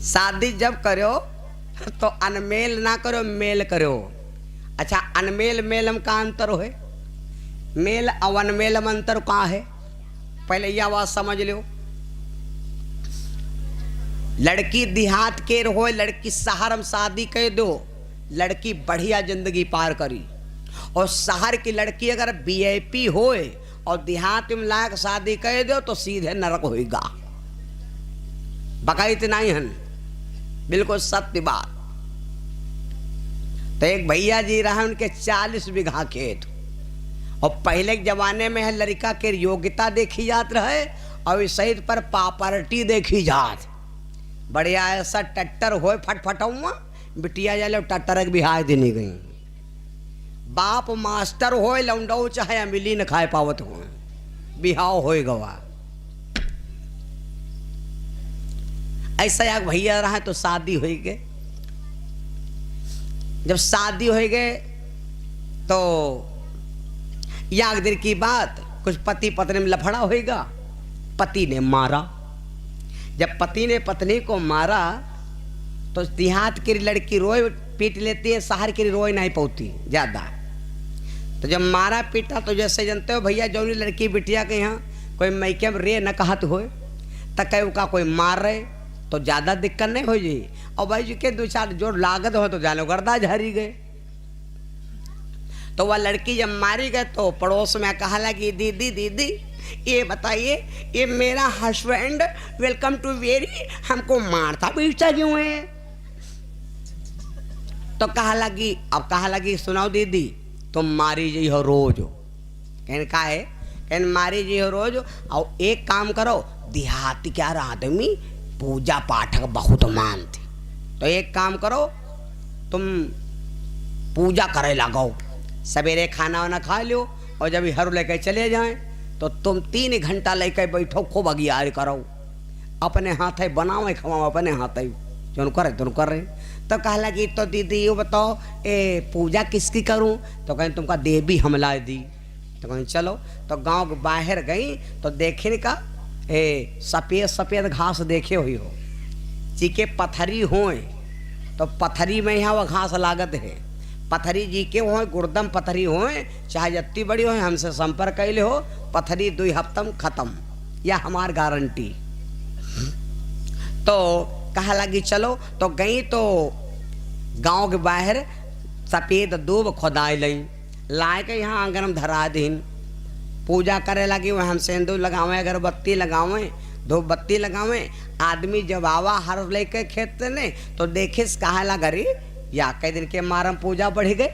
शादी जब करो तो अनमेल ना करो, मेल करो। अच्छा, अनमेल मेलम का अंतर हो? मेल और अनमेलम अंतर कहाँ है? पहले यह बात समझ लो। लड़की देहात के हो, लड़की शहर में शादी कर दो, लड़की बढ़िया जिंदगी पार करी। और शहर की लड़की अगर वीआईपी होए और देहात में लायक शादी कर दो तो सीधे नरक होएगा। बकायत नहीं हन, बिल्कुल सत्य बात। तो एक भैया जी रहा, उनके 40 बीघा खेत। और पहले के जमाने में है लड़का के योग्यता देखी जात रहे और इस सहित पर प्रॉपर्टी देखी जात। बढ़िया ऐसा ट्रैक्टर हो फटफटाऊँ बिटिया जाले ट्रैक्टर के बिहार देने गई। बाप मास्टर हो लौंडो चाहे अमिली न खाए पावत हो, बिहाव हो गवा। ऐसा एक भैया रहा तो शादी हो गए। जब शादी हो गए तो याग दिन की बात, कुछ पति पत्नी में लफड़ा होएगा। पति ने मारा। जब पति ने पत्नी को मारा तो देहात की लड़की रोए पीट लेती है, शहर की रोए नहीं पाती ज्यादा। तो जब मारा पीटा तो जैसे जानते हो भैया, जो लड़की बिटिया के यहाँ कोई मैके में रे न कहत हो तक का कोई मार रहे तो ज्यादा दिक्कत नहीं हो जी। और भाई जी के दो चार जो लागत हो तो जानो गर्दा झरी गए। तो वह लड़की जब मारी गए तो पड़ोस में कहा लगी, दीदी दीदी ये बताइए, ये मेरा हस्बैंड वेलकम टू वेरी हमको मारता पीटता क्यों है? तो कहा लगी, अब कहा लगी सुनाओ दीदी, तुम मारी जी हो रोज। कहने का है? कहने मारी जी हो रोज। और एक काम करो, देहाती क्या आदमी पूजा पाठ बहुत मानती, तो एक काम करो तुम पूजा करे लगाओ, सवेरे खाना वाना खा लो और जब हर लेके चले जाएं तो तुम 3 घंटा लेके बैठो, खूब अगियार करो, अपने हाथ बनाओ खवाओ, अपने हाथ जो करे तुम कर रहे। तो कहला कि तो दीदी ये बताओ ए पूजा किसकी करूं? तो कहीं तुमका देवी हमला दी। तो कहीं चलो, तो गांव के बाहर गई तो देखे का सफ़ेद सफ़ेद घास देखे हुई हो, चीके पथरी होए तो पथरी में यहाँ वह घास लागत है। पथरी जी के हो, गुर्दम पथरी होए चाहे जत्ती बड़ी हो, हमसे संपर्क कैले हो, पथरी 2 हफ्ता में खत्म, या हमार गारंटी। तो कहा लगी चलो, तो गई तो गांव के बाहर सफ़ेद दूब खोदाई लई, लाए के यहाँ आंगन में धरा दीन। पूजा करे लगी, वह हम सिंदूर लगावें, अगरबत्ती लगावें, धूप बत्ती लगावें। आदमी जब आवा हर लेके खेत ने तो देखे कहा लगा रे या कई दिन के मारम पूजा बढ़ गए,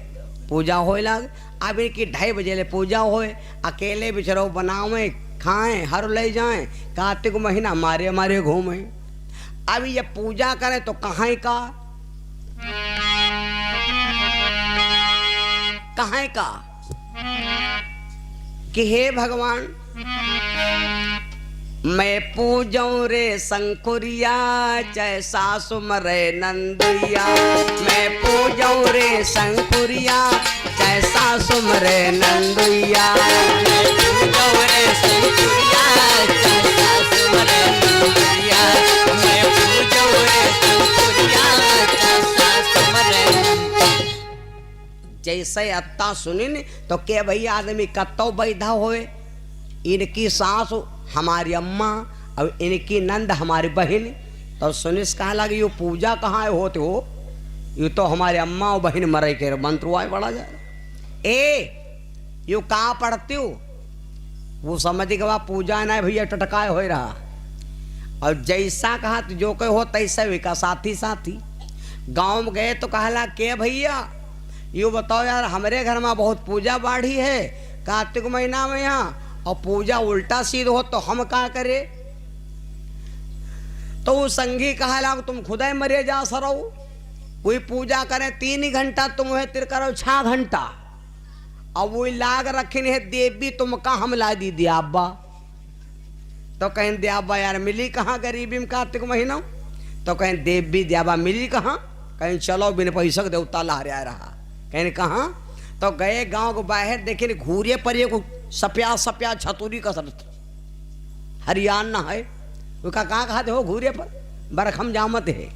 पूजा होए लग। अब इनकी 2:30 बजे ले पूजा होए, अकेले बिचरो बनावें खाएं हर ले जाएं, कार्तिक महीना मारे मारे घूमें। अब ये पूजा करें तो कहाँ का कि हे भगवान मैं पूजऊं रे शंकुरिया, चाहे सासु मरे नंदुरिया। मैं पूजऊं रे शंकुरिया, चाहे सासु मरे नंदुरिया। मैं पूजऊं रे शंकुरिया, चाहे सासु मरे नंदुरिया। मैं पूजऊं रे शंकुरिया, चाहे सासु मरे। जैसे अत्ता सुनिन तो के भैया आदमी कत्तो बैठा होए, इनकी सास हमारी अम्मा और इनकी नंद हमारी बहन। तो सुनिस कहा लगी ये पूजा कहाँ होते हो? ये तो हमारे अम्मा और बहन मरे के मंत्र आए बड़ा जाए। यू कहाँ पढ़ती हो? वो समझ के बाद पूजा नहीं भैया टटकाए हो रहा। और जैसा कहा तो जो कहे हो तैसा भी का साथी साथी। गाँव में गए तो कहला के भैया यू बताओ यार, हमारे घर में बहुत पूजा बाढ़ी है कार्तिक महीना में यहाँ, और पूजा उल्टा सीध हो तो हम क्या करे? तो वो संगी कहला तुम खुदा मरे जा सरो, कोई पूजा करे 3 घंटा तुम है तिर करो 6 घंटा। अब वो लाग रखी है देवी तुम का हम ला दी दियाबा। तो कहें दियाबा यार मिली कहाँ गरीबी में कार्तिक महीना? तो कहें देवी दियाबा मिली कहाँ? कहीं चलो बिन पैसा के देवता लहरा रहा। कहें कहाँ? तो गए गांव को बाहर देखे घूरे पर एक सप्या छतुरी का सरत हरियाणा है। वो कहाँ खाते हो घूरे पर? बरखम जामत है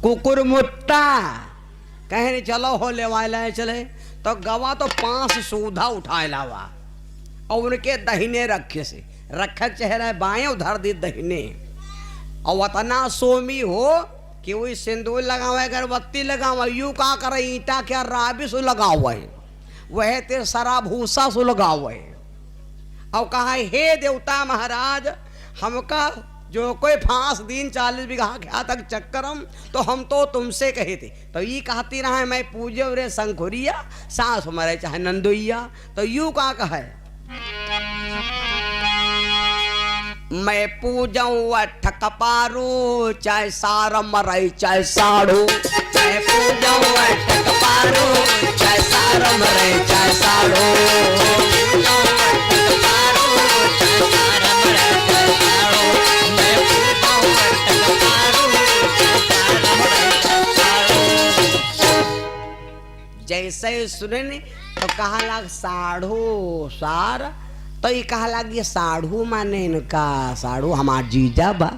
कुकुर मुत्ता कहे चलो हो ले वाला चले तो गवा तो 5 सूधा उठाए लावा और उनके दहीने रखे से रखा चेहरा बाएं उधर दी दहीने और वतना सोमी हो कि वही सिंदूर लगावे अगरबत्ती लगावा यू का करे ईटा क्या राबी सो लगावे वह ते सरा भूसा सो लगावे और कहा हे देवता महाराज हमका जो कोई 5 दिन 40 बीघा क्या तक चक्करम तो हम तो तुमसे कहे थे तो ये कहती रहा मैं पूजो रे शंखुरिया सास मरे चाहे नंदुइया तो यू का कहे मैं पूजऊँ अठ कपारू चाहे सार मरे चाहे साड़ू मैं पूजऊँ अठ कपारू चाहे सार मरे चाहे साड़ू जैसे सुने तो कहा लाग साढ़ू सार तो ये कहा लाग ये साढ़ू माने इनका साढ़ू हमार जीजा बा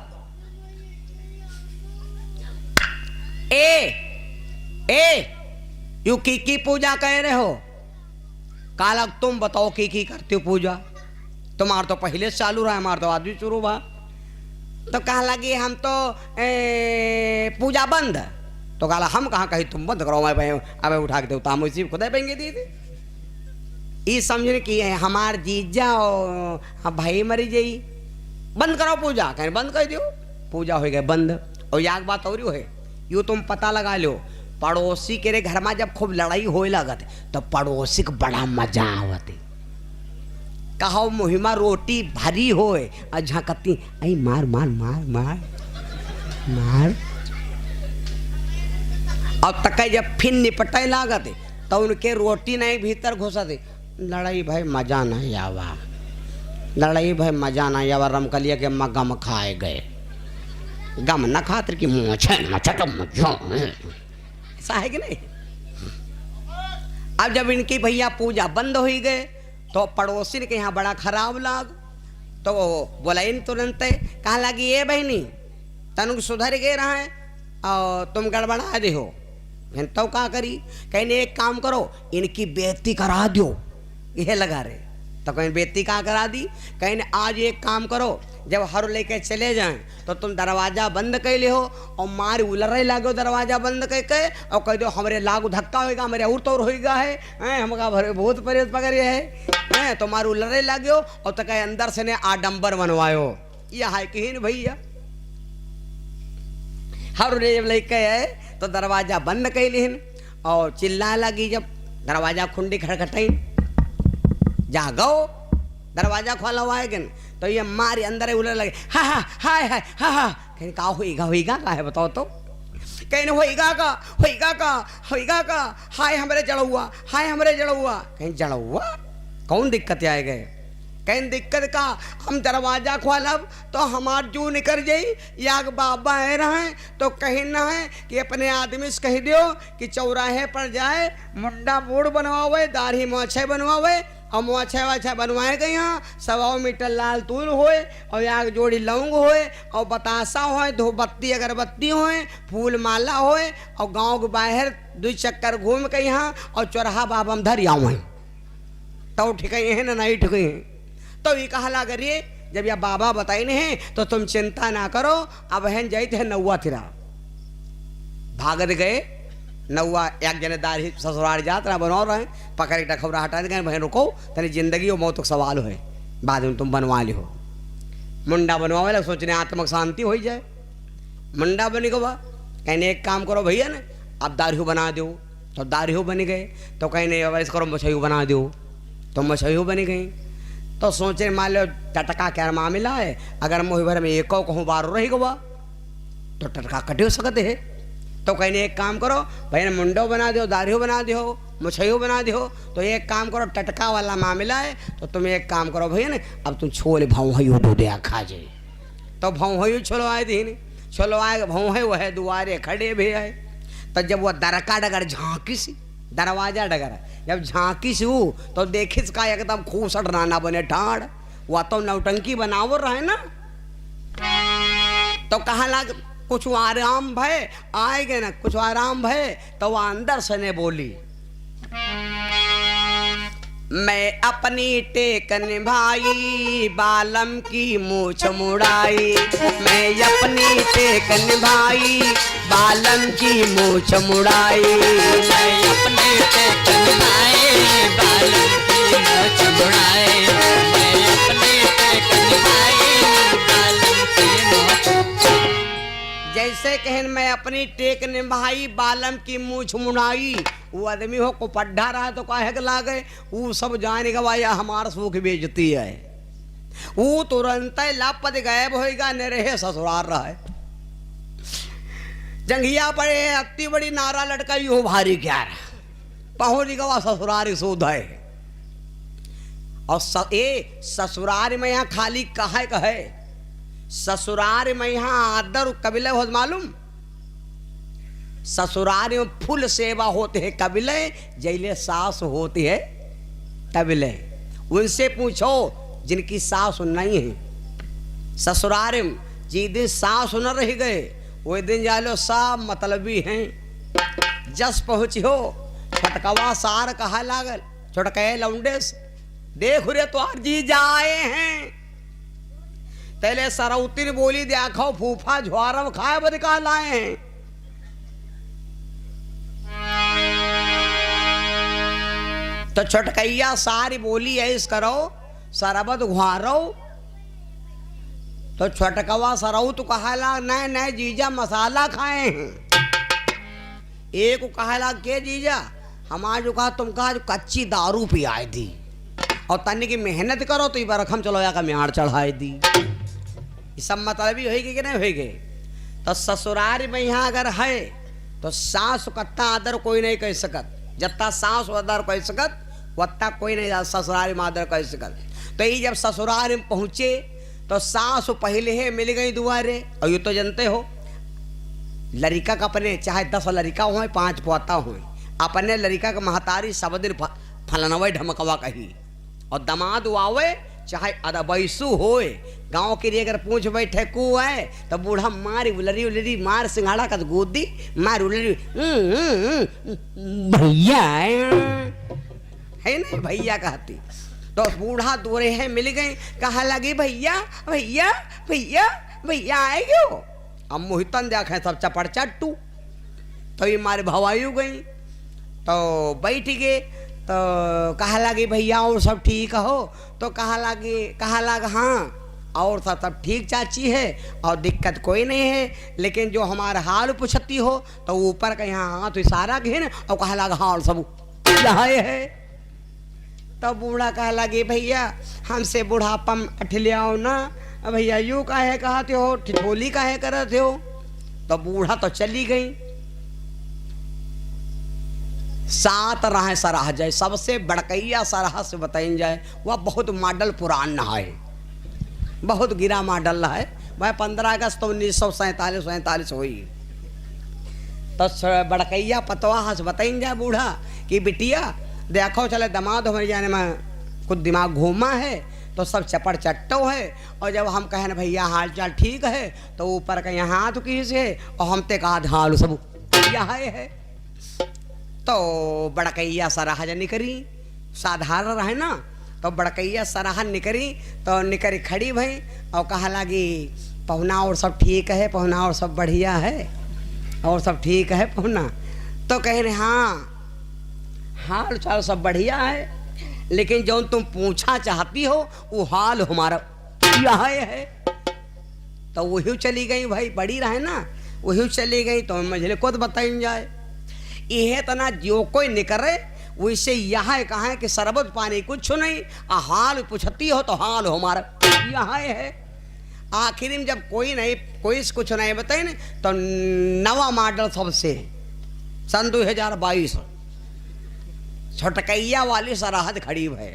ए यू की पूजा कह रहे हो कालक तुम बताओ की करते हो पूजा तुम्हार तो पहले से चालू रहा हमार तो आज भी शुरू बा तो कहा लगी हम तो पूजा बंद तो कहा हम कहाँ कही तुम बंद करो मैं अब उठा के देवता मुझे खुदा पेंगे दी थी ये समझने की है हमार जीजा और भाई मरी जाई बंद करो पूजा कहीं बंद कर दियो पूजा हो गए बंद और याग बात और है यूँ तुम पता लगा लो पड़ोसी के घर में जब खूब लड़ाई होए लगत तो पड़ोसी को बड़ा मजा आवत कहो मुहिमा रोटी भरी होए और झांकती आई मार मार मार मार मार और तक जब फिर निपटे लागत तो उनके रोटी नहीं भीतर घुसते लड़ाई भाई मजा नहीं आवा लड़ाई भाई मजा नहीं आवा रमकलिया के अम्मा गम खाए गए गम न खातर की मुझे ऐसा है कि नहीं। अब जब इनकी भैया पूजा बंद हो गए तो पड़ोसी के यहाँ बड़ा खराब लाग तो बोला इन तुरंत कहा लगी ये बहनी तनु सुधर गए रहे और तुम गड़बड़ा दे हो तो क्या करी कहने एक काम करो इनकी बेइज्जती करा दो यह लगा रहे तो कहीं बेइज्जती कहाँ करा दी कहने आज एक काम करो जब हर लेके चले जाएं तो तुम दरवाजा बंद कर ले हो और मार उलरे लागो दरवाजा बंद करके और कह दो हमारे लागू धक्का होगा मेरे और तौर होगा है हमका भरे बहुत परहेज पकड़े है तो मार उलरे लागो और तो कहे अंदर से ने आडंबर बनवायो यह है कि भैया हर जब लेके है तो दरवाजा बंद कर लिहन और चिल्ला लगी जब दरवाजा खुंडी खड़खटाई जागो दरवाजा खोला हुआ है तो ये मारे अंदर उलर लगे हा हा हाय हाय हा हा कहीं का होइगा का है बताओ तो कहीं होइगा का हाय हमरे जड़ुआ कहीं जड़ुआ कौन दिक्कत आए गए कहीं दिक्कत का हम दरवाजा खोलब तो हमार जू निकल जाई याग बाबा है रहे तो कहीं ना है कि अपने आदमी से कह दियो कि चौराहे पर जाए मुंडा मूड बनवावे दाढ़ी मोछे बनवावे और मोछे वाछे बनवाए गए यहाँ 1.25 मीटर लाल तूल होए और याग जोड़ी लौंग होए और बतासा होए धूपबत्ती अगरबत्ती होए फूल माला होए और गांव के बाहर 2 चक्कर घूम के यहाँ और चौराहा बाबा धर आऊँ तो ठीक है ना नहीं ठीक है तो ये कहा ला करिए जब यह बाबा बताई नहीं तो तुम चिंता ना करो अब बहन जाई थे नौवा थिरा भागत गए नौवा एक जने दाढ़ी ससुराल जात रहा बनवा रहे पकड़ के खबरा हटा दे बहन रुको तेरी जिंदगी और मौत का सवाल है बाद में तुम बनवा ली हो मुंडा बनवावे लग सोचने आत्मक शांति हो जाए मुंडा बनी को बा कहने एक काम करो भैया ने अब दाढ़ी बना दो तो दाढ़ी बन गए तो कहने वैसे करो मछली बना दो तो मछली बन गई तो सोचे मान लो टटका क्या मामला है अगर मोहि भर में एक कहूँ 12 रही गवा तो टटका कटे हो सकते है तो कहने एक काम करो भैया मुंडो बना दो दाढ़ी बना दो मुछैयो बना दो तो एक काम करो टटका वाला मामला है तो तुम एक काम करो भैया ने अब तुम छोले भाऊ दो दे खा जाए तो भाऊ छोलो आए दिन छोलो आए भाऊ है वह दुआरे खड़े भी आए तो जब वह दरका डगर झांकी सी दरवाजा डगर जब झांकी सी तो देखिस का एकदम खूसट नाना बने ठाड़ वह तो नौटंकी बनावर रहे ना तो कहा लग कुछ आराम भय आएगे ना, कुछ आराम भय। तो वह अंदर से ने बोली, मैं अपनी टेक निभाई बालम की मूछ मुड़ाई, मैं अपनी टेक निभाई बालम की मूछ मुड़ाई, मैं अपनी टेक निभाई बालम की मूछ मुड़ाई, मैं अपनी टेक निभाई बालम की मूछ। जैसे कहन मैं अपनी टेक निभाई बालम की मूछ मुड़ाई, वो आदमी हो को पढ़ा रहा है तो काहे के लागे, वो सब जाने का भाई हमारा सुख बेचती है। वो तुरंत लापत गायब होएगा, न रहे ससुराल रहा है। जंघिया पड़े अति बड़ी नारा लटकाई हो भारी क्या रहा, पहुंच गवा ससुराल सूद है। और ससुराल में यहाँ खाली कहे कहे, ससुराल में यहाँ आदर कबीले हो मालूम, ससुराल में फुल सेवा होते है कबीले, जैले सास होती है तबीले। उनसे पूछो जिनकी सास नहीं है ससुराल में, जिस दिन सास न रह गए वो दिन जालो सब मतलबी हैं। जस पहुंची हो छटकवा सार कहा लागल, छटके लौंडे देख रे तो जी जाए हैं। तेले सरौती ने बोली देखो फूफा झुआरम खाए बद कहा लाए हैं। तो छटकैया सारी बोली ऐस करो सरबत घुआरो। तो छटकवा सरऊ तो कहाला नहीं नहीं जीजा मसाला खाए हैं। एक को कहाला के जीजा हमारे जो कहा तुम कहा जो कच्ची दारू पियाई दी और तन्ने की मेहनत करो तो ये रखम चलो या का म्यार चढ़ाई दी। ये सब मतलब ही होगी कि नहीं होगी। तो ससुराल में यहाँ अगर है तो सास कत्ता आदर कोई नहीं कह सकत, जत्ता सास आदर कह सकत वत्ता कोई नहीं ससुराल में आदर कह सकत। तो ये जब ससुराल में पहुँचे तो सास पहले ही मिल गई दुआरे। और ये तो जानते हो लड़का का अपने चाहे 10 लड़का हो 5 पोता हो, अपने लड़का का महतारी सब दिन फलनवे ढमकवा कही। और दमाद आवे चाहे अदबैसू होए, गाँव के लिए अगर पूछ बैठे कू है तो बूढ़ा मार उलरी उलरी मार सिंघाड़ा का गोदी मार उलरी भैया है ना भैया कहती। तो बूढ़ा दूरे है मिल गए, कहा लगी भैया भैया भैया भैया आएगे हो। अब मोहितन देखे सब चपड़ चट्टू। तो ये मारे भवायु गई तो बैठ गए। तो कहा लगी भैया और सब ठीक हो। तो कहा लगा हाँ और सब ठीक चाची है और दिक्कत कोई नहीं है, लेकिन जो हमारा हाल पूछती हो तो ऊपर का यहाँ हाथ इशारा घेन और कहा लगा हाँ और सब यहाँ है। तो बूढ़ा कहा लगे भैया हमसे बुढ़ापम अठलियाओ ना भैया, यूँ काहे कहते हो, ठिठोली काहे करते हो। तो बूढ़ा तो चली गई। 7 राह सराह जाए, सबसे बड़कैया सराह से बताई जाए वह बहुत मॉडल पुराना है, बहुत गिरा मॉडल है वह 15 अगस्त 1947 हुई। तो बड़कैया पतवा से बताई जाए बूढ़ा कि बिटिया देखो चले दामाद हमारे जाने में कुछ दिमाग घूमा है तो सब चपड़ चट्टो है। और जब हम कहें भैया हाल चाल ठीक है तो ऊपर का यहाँ हाथ किसी है और हम ते कहा हाल सब यहाँ है। तो बड़कैया सराह निकरी, साधारण रहे ना। तो बड़कैया सराह निकरी तो निकरी खड़ी भई और कहा लगी पहुना और सब ठीक है, पहुना और सब बढ़िया है और सब ठीक है पहुना। तो कह रहे हाँ हाल चाल सब बढ़िया है, लेकिन जो तुम पूछा चाहती हो वो हाल हमारा यहाँ है। तो वही चली गई भाई, बड़ी रहे ना वही चली गई। तो मुझे खुद बताई जाए यह तना जो कोई निकरे वैसे यहाँ कहा कि शरबत पानी कुछ नहीं, हाल पूछती हो तो हाल हमारा यहाँ है। आखिर में जब कोई नहीं कोई कुछ नहीं बताए ना तो नवा मॉडल सबसे सन 2022 छटकैया वाली सराहत खड़ी है।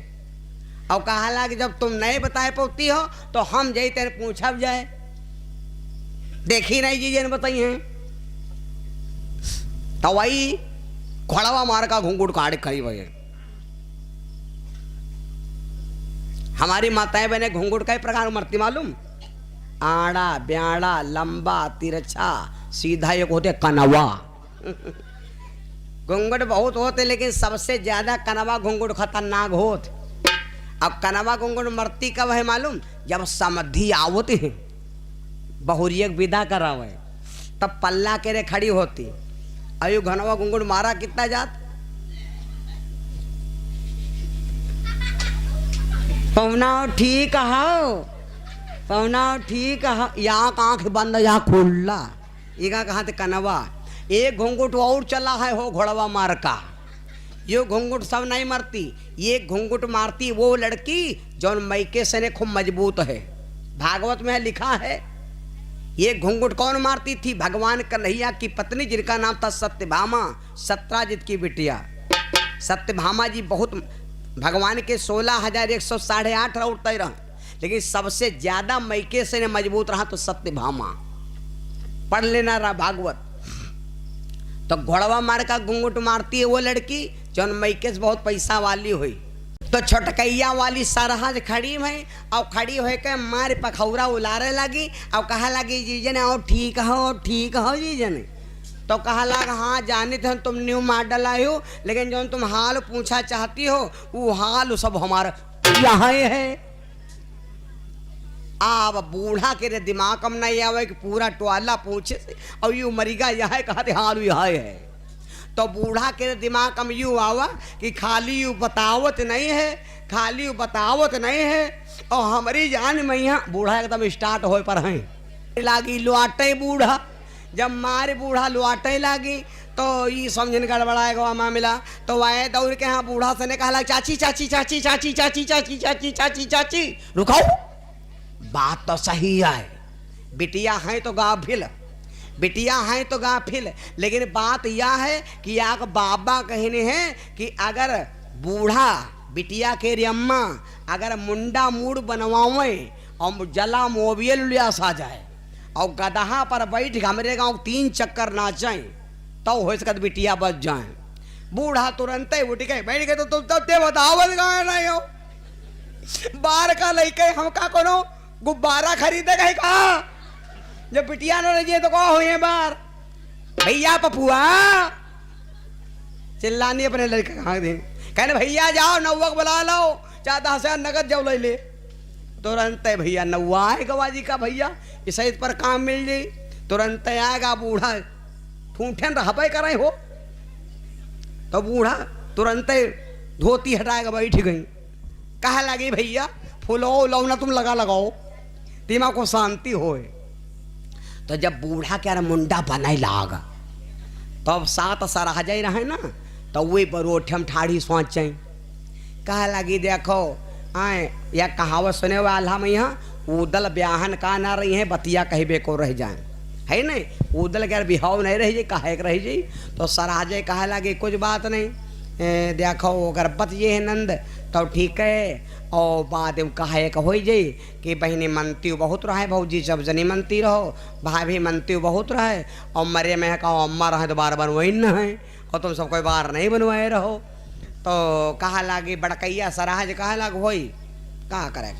और कहा कि जब तुम नहीं बताए पाती हो तो हम जय तेरे पूछा जाए, देखी नहीं चीजें बताई हैं। तो वही घोड़वा मार का घूंघूट काट खड़ी हुई है। हमारी माताएं बहने घूंघूट का प्रकार मरती मालूम, आड़ा ब्याड़ा लंबा तिरछा सीधा एक होते कनवा। घुंघट बहुत होते लेकिन सबसे ज्यादा कनवा घुंघट खतरनाक होते। अब कनवा घुंघट मरती कब है मालूम? जब समधी आवती है बहुरिया विदा करावे तब पल्ला के रे खड़ी होती। अयो घनवा घुंघट मारा कितना जात पवना ठीक हो, पवना ठीक हो। यहाँ आंख बंद यहाँ खुल्ला इगा कहाँ थे कनवा। एक घुंघट और चला है हो घोड़वा मार का। ये घुंघट सब नहीं मरती, ये घुंघट मारती वो लड़की जो मैके से ने खूब मजबूत है। भागवत में लिखा है ये घुंघट कौन मारती थी? भगवान कन्हैया की पत्नी जिनका नाम था सत्यभामा, सत्राजित की बिटिया। सत्यभामा जी बहुत भगवान के 16,108 उठते रहे लेकिन सबसे ज्यादा मैके से ने मजबूत रहा तो सत्यभामा। पढ़ लेना रहा भागवत। तो घोड़वा मार का घुंघट मारती है वो लड़की जो मैके से बहुत पैसा वाली हुई। तो छोटकैया वाली सरहज खड़ी है और खड़ी हो के मार पखौरा उलारे लगी और कहा लगी जीजन और ठीक हो जीजन। तो कहा लगा हाँ जाने थे तुम न्यू मॉडल आए हो लेकिन जो तुम हाल पूछा चाहती हो वो हाल सब हमारा यहाँ है। अब बूढ़ा के रे दिमाग कम नहीं आवे कि पूरा टोला पूछे से और यू मरीगा यह कहते हाल यह है। तो बूढ़ा के रे दिमाग कम यू आवा कि खाली यू बतावत नहीं है, खाली यू बतावत नहीं है और हमारी जान में यहाँ बूढ़ा एकदम स्टार्ट हो पर है लागी लुआटे बूढ़ा। जब मारे बूढ़ा लुआटे लागी तो ये समझन गड़बड़ाएगा मामला। तो वह दौड़ के यहाँ बूढ़ा से ने कहा चाची चाची चाची चाची चाची चाची चाची चाची चाची रुको। बात तो सही है, बिटिया है तो गाफिल, बिटिया है तो गाफिल, लेकिन बात यह है कि आग बाबा कहने हैं कि अगर बूढ़ा बिटिया के अम्मा अगर मुंडा मूड बनवावे और जला मोबियल लिया सा जाए और गदहा पर बैठ हमारे गाँव 3 चक्कर नाचें तो हो सकता बिटिया बच जाए। बूढ़ा तुरंत ही उठ गए बैठ गए। तो तुम तब बतावत गाय नहीं हो बार का लेके हम का कोनो गुब्बारा खरीदे गए कहा जब बिटिया न रही तो कहा हुए बार भैया पपुआ चिल्लानी अपने लड़के कहा दिन कहने भैया जाओ नौवा को बुला लो 4-10,000 नगद जाओ ले ले। तुरंत भैया नौवा है गवाजी का भैया इस पर काम मिल जाये। तुरंत आएगा बूढ़ा ठूठन रहबे करे हो तो बूढ़ा तुरंत धोती हटाएगा बैठ गई। कहा लगी भैया फूलो लौना तुम लगाओ दिमाग को शांति होए। तो जब बूढ़ा क्या मुंडा बनाई लागा तो अब 7 सराह जाई रहे ना तो वे बरोठम ठाड़ी सोचे। कहा लगी देखो आए या कहावत सुने वाला में यहाँ उदल ब्याहन का ना रही है बतिया कहीं को रह जाए है नहीं। उदल क्या बिहाव नहीं रही जाए कहे रह जाई। तो सराजे कहा लगे कुछ बात नहीं देखो अगर बत ये है नंद तो ठीक है और बाद में कहा एक हो जाई कि बहनी मनती बहुत रहे भौजी सब जनी मनती रहो भाभी मनती बहुत रहे और मरे में कहो अम्मा रहे तो बार बनवाई न है और तुम सब कोई बार नहीं बनवाए रहो। तो कहा लागी बड़कैया सराहज कहा लाग होई कहा करे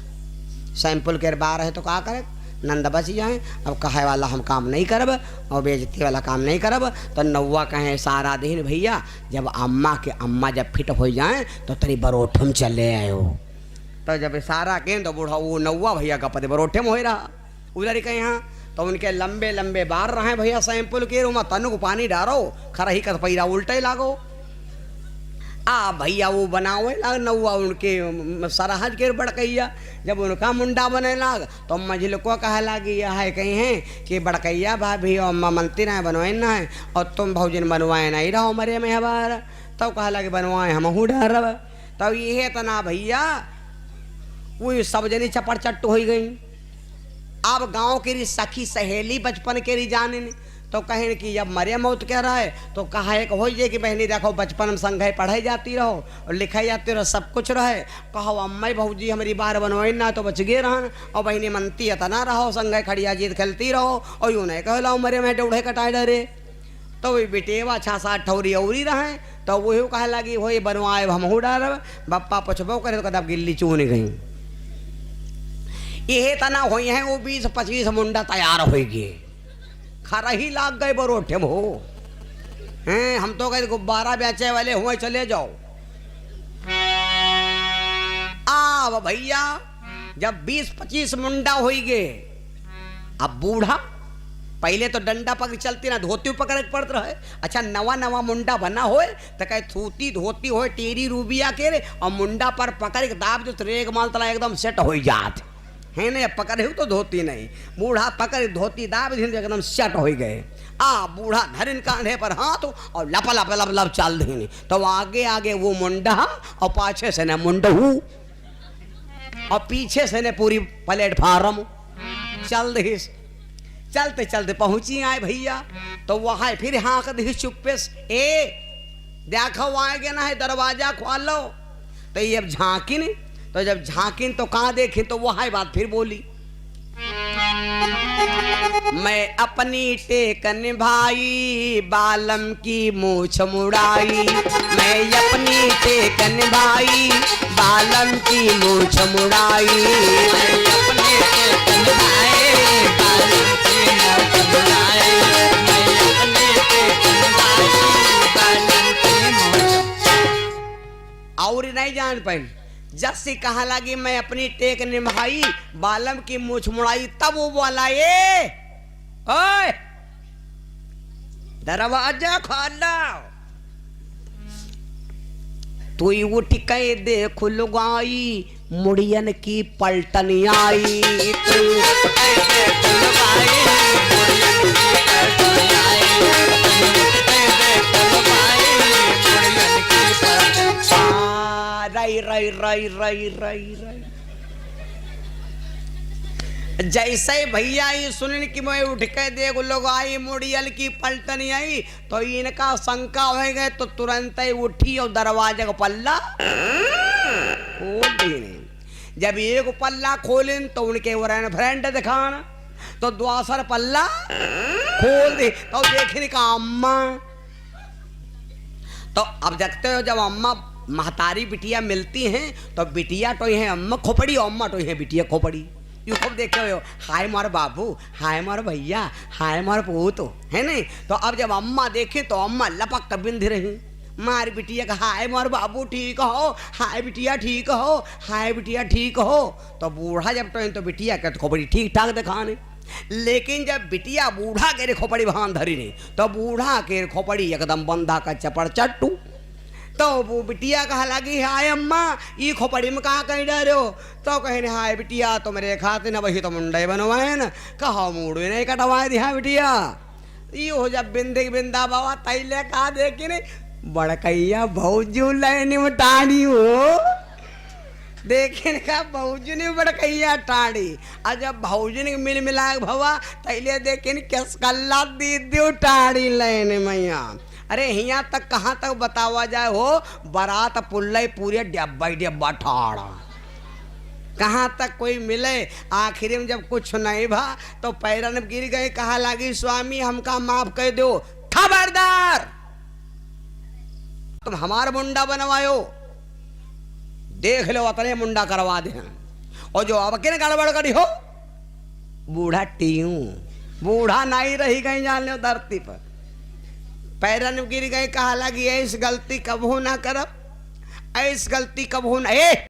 सैंपल के बार है तो कहा करे नंद बच जाए। अब कहे वाला हम काम नहीं करब और बेइज्जती वाला काम नहीं करब। तो नौवा कहे सारा दिन भैया जब अम्मा जब फिट हो जाए तो तेरी बरोठम चले आयो। तो जब सारा के तो बूढ़ा वो नौवा भैया का पति बरोठम हो रहा उधर कहे यहाँ। तो उनके लंबे लंबे बार रहे भैया सैंपल के रूम तनु को पानी डारो खरही का पैरा उल्टे लागो। भैया वो बनावे लाग नौवा उनके सरहज के बड़कैया जब उनका मुंडा बने लाग तो मझिल को कहा लागी यह है कहीं है कि बड़कैया भाभी और अम्मा मनती ना बनवाए ना है और तुम भौजिन बनवाए नहीं रहो मरे में हमारा। तब कहा लागे बनवाए हम डर रह। तब ये तना भैया वो सब जनी चपड़ चट्टू हो गई। अब गाँव की सखी सहेली बचपन के जाने तो कहें कि जब मरे मौत कह रहा है तो कहा एक हो जाए कि बहनी देखो बचपन में संघे पढ़ाई जाती रहो और लिखाई जाती रहो सब कुछ रहे कहो अम्मा भौजी हमारी बार बनवाई ना तो बच गए रहन और बहनी मनती है तना रहो संघे खड़िया जीत खेलती रहो और यूँ नहीं कहो मरे में डूढ़े कटाए डरे। तो वही बेटेवा 6-7 ठौरी औरी रहे तो वही कहे लगी हो बनवाए हमहू डर बप्पा पुछबो करे तो कदम गिल्ली चून गई। ये तना हुई है वो 20-25 मुंडा तैयार हो गए, खरा ही लाग गए बरोठे हो हैं। हम तो कहे गुब्बारा बेचे वाले हुए, चले जाओ। अब भैया जब 20-25 मुंडा हो गए, अब बूढ़ा पहले तो डंडा पकड़ चलती ना, धोती पकड़ पड़त रहे। अच्छा नवा नवा मुंडा बना होए तो कहे थूती धोती होए टेरी रूबिया के रे, और मुंडा पर पकड़ के दाब जो रेग माल तला एकदम सेट हो जात है ना। पकड़े तो धोती नहीं, बूढ़ा पकड़ धोती दाब एकदम सेट हो गए। बूढ़ा धरिन कांधे पर हाथ और लप लप लप लप चल दी, तो आगे आगे वो मुंडा और पाछे से न मुंडहू और पीछे से ने पूरी प्लेटफार्म चल दी। चलते चलते पहुंची आए भैया, तो वहां फिर हाँक दी चुप्पे से, देखो आएगे ना है दरवाजा खोलो। तो ये अब झांकिन, तो जब झांकिन तो कहाँ देखी, तो वहां बात फिर बोली, मैं अपनी टेकन भाई बालम की मूछ मुड़ाई, मैं अपनी टेकन भाई बालम की मूछ मुड़ाई, मैं अपनी टेकन भाई बालम की मूछ मुड़ाई, मैं अपनी टेकन भाई बालम की मूछ। और नहीं जान पाई, जैसे कहा लगी मैं अपनी टेक निभाई बालम की मूछ मुड़ाई, तब वो बोला ये ओए दरवाजा खोलो। तू उठ के देख लुगाई मुड़ियन की पलटन आई, तू उठ के देख लुगाई मुड़ियन की पलटन आई, तू उठ के देख लुगाई मुड़ियन की पलटन आई। रई रई रई रई रई जैसे भैया ये सुनने की मैं उठ के देख लोग आई मुड़ियल की पलटन आई, तो इनका शंका हो गए, तो तुरंत ही उठी और दरवाजे का पल्ला खोल दी। जब एक पल्ला खोलें तो उनके फ्रेंड दिखाना, तो दूसरा पल्ला खोल दे तो देखने का अम्मा। तो अब देखते हो जब अम्मा महतारी बिटिया मिलती हैं, तो बिटिया तो है अम्मा खोपड़ी, अम्मा तो है बिटिया खोपड़ी। यू खूब देखे हो, हाय मार बाबू, हाय मार भैया, हाय मार पूत, है नहीं। तो अब जब अम्मा देखे तो अम्मा लपक कर बिंध रही, मार बिटिया का हाय मार बाबू ठीक हो, हाय बिटिया ठीक हो, हाय बिटिया ठीक हो। तो बूढ़ा जब तो बिटिया के खोपड़ी ठीक ठाक दिखाने, लेकिन जब बिटिया बूढ़ा के खोपड़ी भान धरी नहीं, तो बूढ़ा के खोपड़ी एकदम बंधा का चपड़ चट्टू। तो वो बिटिया कहा लगी हाय अम्मा ये खोपड़ी में कहाँ कहीं डरे हो, तो कहने हाय बिटिया तो मेरे खाते न वही तो मुंडे बनवाए न, कहा मूड नहीं कटवाए दिया बिटिया। ये हो जब बिंदे बिंदा बाबा तैले कहा देखी नहीं बड़कैया भौजू लैनी में टाड़ी हो, देखे का भौजू ने बड़कैया टाड़ी। और जब भौजू ने मिल मिला भवा तैले देखे किस कल्ला दी दो टाड़ी लेने मैया। अरे यहाँ तक कहाँ तक बतावा जाए हो, बारात पुल्ले पूरे डब्बा डब्बा ठाड़ा, कहाँ तक कोई मिले। आखिर में जब कुछ नहीं भा तो पैरन गिर गए, कहा लगी स्वामी हमका माफ कर दो। खबरदार तुम हमारा मुंडा बनवायो, देख लो अपने मुंडा करवा दे। और जो अब किन गड़बड़ करी हो बूढ़ा टीऊ, बूढ़ा नहीं रही गई जान लो धरती पर, पैरन गिर गए। कहा लगी ऐस गलती कबू ना करब, ऐस गलती कबू ना।